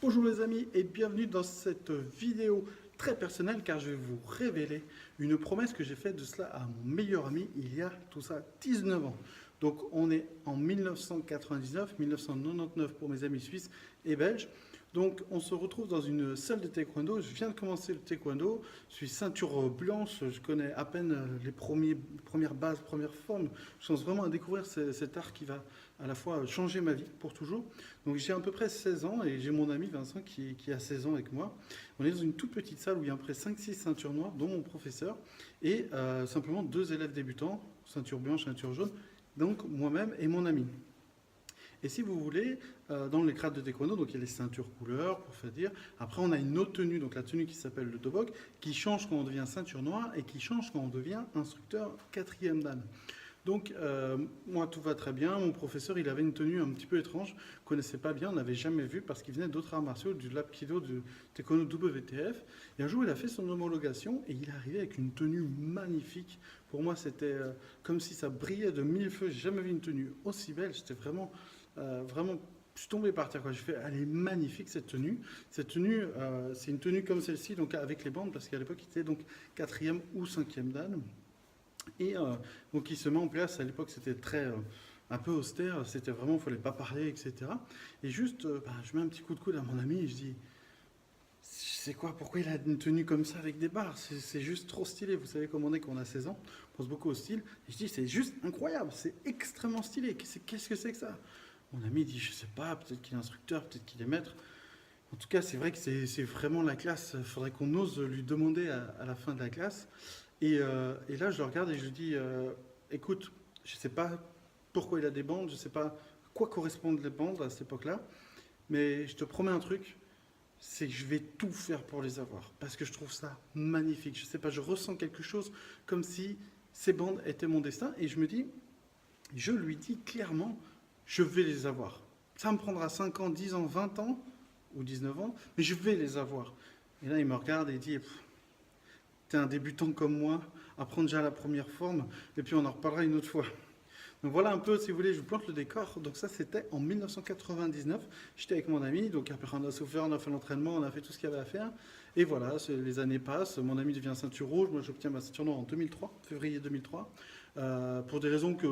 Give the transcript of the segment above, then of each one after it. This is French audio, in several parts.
Bonjour les amis et bienvenue dans cette vidéo très personnelle car je vais vous révéler une promesse que j'ai faite de cela à mon meilleur ami il y a tout ça 19 ans. Donc on est en 1999, 1999 pour mes amis suisses et belges. Donc on se retrouve dans une salle de taekwondo. Je viens de commencer le taekwondo, je suis ceinture blanche, je connais à peine les premières bases, premières formes. Je pense vraiment à découvrir cet art qui va à la fois changer ma vie pour toujours. Donc j'ai à peu près 16 ans et j'ai mon ami Vincent qui a 16 ans avec moi. On est dans une toute petite salle où il y a à peu près 5-6 ceintures noires, dont mon professeur, et simplement 2 élèves débutants, ceinture blanche, ceinture jaune, donc moi-même et mon ami. Et si vous voulez, dans les grades de taekwondo, donc il y a les ceintures couleurs, pour faire dire. Après, on a une autre tenue, donc la tenue qui s'appelle le dobok, qui change quand on devient ceinture noire et qui change quand on devient instructeur 4e dan. Donc, moi, tout va très bien. Mon professeur, il avait une tenue un petit peu étrange, ne connaissait pas bien, on n'avait jamais vu parce qu'il venait d'autres arts martiaux, du Lapkido, du Taekwondo WTF. Et un jour, il a fait son homologation et il est arrivé avec une tenue magnifique. Pour moi, c'était comme si ça brillait de mille feux. J'ai jamais vu une tenue aussi belle. J'étais vraiment, je suis tombé par terre, quoi. J'ai fait, elle est magnifique cette tenue. Cette tenue, c'est une tenue comme celle-ci, donc avec les bandes, parce qu'à l'époque, il était donc 4e ou 5e dan. Et donc il se met en place, à l'époque c'était très un peu austère, c'était vraiment, il ne fallait pas parler, etc. Et juste, je mets un petit coup de coude à mon ami et je dis, c'est quoi, pourquoi il a une tenue comme ça avec des barres? C'est juste trop stylé, vous savez comment on est quand on a 16 ans, on pense beaucoup au style. Et je dis, c'est juste incroyable, c'est extrêmement stylé, qu'est-ce que c'est que ça? Mon ami dit, je sais pas, peut-être qu'il est instructeur, peut-être qu'il est maître. En tout cas, c'est vrai que c'est vraiment la classe, il faudrait qu'on ose lui demander à la fin de la classe. Et là, je le regarde et je lui dis, écoute, je ne sais pas pourquoi il a des bandes, je ne sais pas à quoi correspondent les bandes à cette époque-là, mais je te promets un truc, c'est que je vais tout faire pour les avoir, parce que je trouve ça magnifique. Je ne sais pas, je ressens quelque chose comme si ces bandes étaient mon destin, et je lui dis clairement, je vais les avoir. Ça me prendra 5 ans, 10 ans, 20 ans, ou 19 ans, mais je vais les avoir. Et là, il me regarde et il dit, t'es un débutant comme moi, apprends déjà la première forme, et puis on en reparlera une autre fois. Donc voilà un peu, si vous voulez, je vous plante le décor. Donc ça, c'était en 1999. J'étais avec mon ami, donc après on a souffert, on a fait l'entraînement, on a fait tout ce qu'il y avait à faire. Et voilà, les années passent, mon ami devient ceinture rouge, moi j'obtiens ma ceinture noire en 2003, février 2003, pour des raisons que,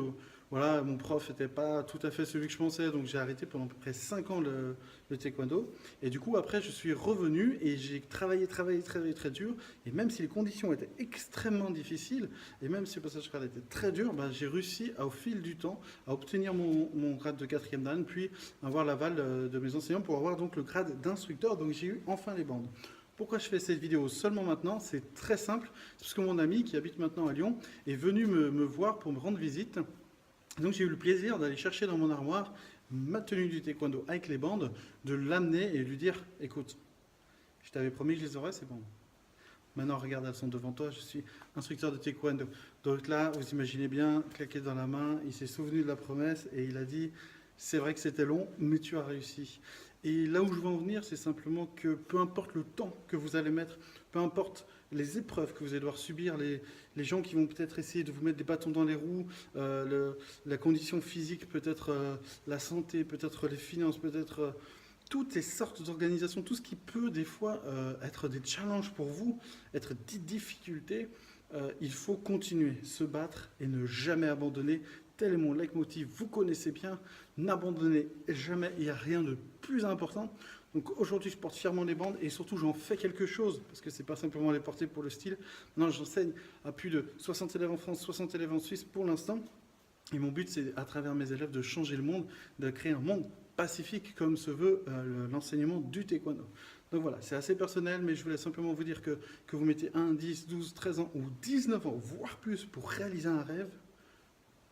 voilà, mon prof n'était pas tout à fait celui que je pensais, donc j'ai arrêté pendant à peu près 5 ans le taekwondo. Et du coup, après, je suis revenu et j'ai travaillé très dur. Et même si les conditions étaient extrêmement difficiles, et même si le passage grade était très dur, j'ai réussi au fil du temps à obtenir mon grade de 4e dan, puis avoir l'aval de mes enseignants pour avoir donc le grade d'instructeur. Donc j'ai eu enfin les bandes. Pourquoi je fais cette vidéo seulement maintenant? C'est très simple, c'est parce que mon ami qui habite maintenant à Lyon est venu me voir pour me rendre visite. Donc j'ai eu le plaisir d'aller chercher dans mon armoire ma tenue du taekwondo avec les bandes, de l'amener et lui dire, écoute, je t'avais promis que je les aurais, c'est bon. Maintenant, regarde, elles sont devant toi, je suis instructeur de taekwondo. Donc là, vous imaginez bien, claqué dans la main, il s'est souvenu de la promesse et il a dit, c'est vrai que c'était long, mais tu as réussi. Et là où je veux en venir, c'est simplement que peu importe le temps que vous allez mettre, peu importe les épreuves que vous allez devoir subir, les gens qui vont peut-être essayer de vous mettre des bâtons dans les roues, la condition physique, peut-être la santé, peut-être les finances, peut-être toutes les sortes d'organisations, tout ce qui peut des fois être des challenges pour vous, être des difficultés, il faut continuer, se battre et ne jamais abandonner. Tel est mon leitmotiv, vous connaissez bien, n'abandonnez jamais, il n'y a rien de plus important. Donc aujourd'hui, je porte fièrement les bandes et surtout, j'en fais quelque chose, parce que ce n'est pas simplement les porter pour le style. Non, j'enseigne à plus de 60 élèves en France, 60 élèves en Suisse pour l'instant. Et mon but, c'est à travers mes élèves de changer le monde, de créer un monde pacifique comme se veut l'enseignement du taekwondo. Donc voilà, c'est assez personnel, mais je voulais simplement vous dire que vous mettez 1, 10, 12, 13 ans ou 19 ans, voire plus, pour réaliser un rêve,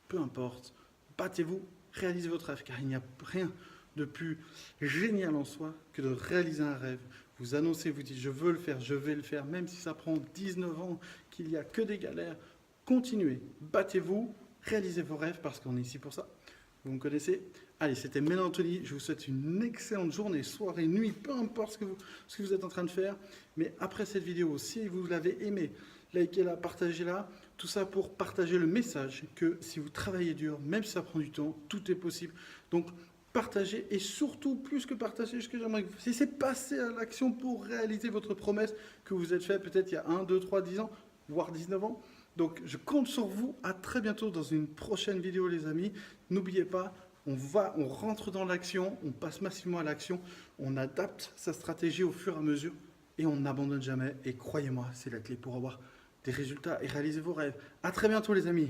peu importe, battez-vous, réalisez votre rêve, car il n'y a rien de plus génial en soi que de réaliser un rêve. Vous annoncez, vous dites, je veux le faire, je vais le faire, même si ça prend 19 ans, qu'il n'y a que des galères, continuez, battez-vous, réalisez vos rêves, parce qu'on est ici pour ça. Vous me connaissez? Allez, c'était Mélancolie. Je vous souhaite une excellente journée, soirée, nuit, peu importe ce que vous êtes en train de faire. Mais après cette vidéo, si vous l'avez aimée, likez-la, partagez-la. Tout ça pour partager le message que si vous travaillez dur, même si ça prend du temps, tout est possible. Donc, partagez et surtout, plus que partager, ce que j'aimerais que vous fassiez, c'est passer à l'action pour réaliser votre promesse que vous êtes fait peut-être il y a 1, 2, 3, 10 ans, voire 19 ans. Donc, je compte sur vous. À très bientôt dans une prochaine vidéo, les amis. N'oubliez pas, on rentre dans l'action, on passe massivement à l'action, on adapte sa stratégie au fur et à mesure et on n'abandonne jamais. Et croyez-moi, c'est la clé pour avoir des résultats et réaliser vos rêves. À très bientôt, les amis.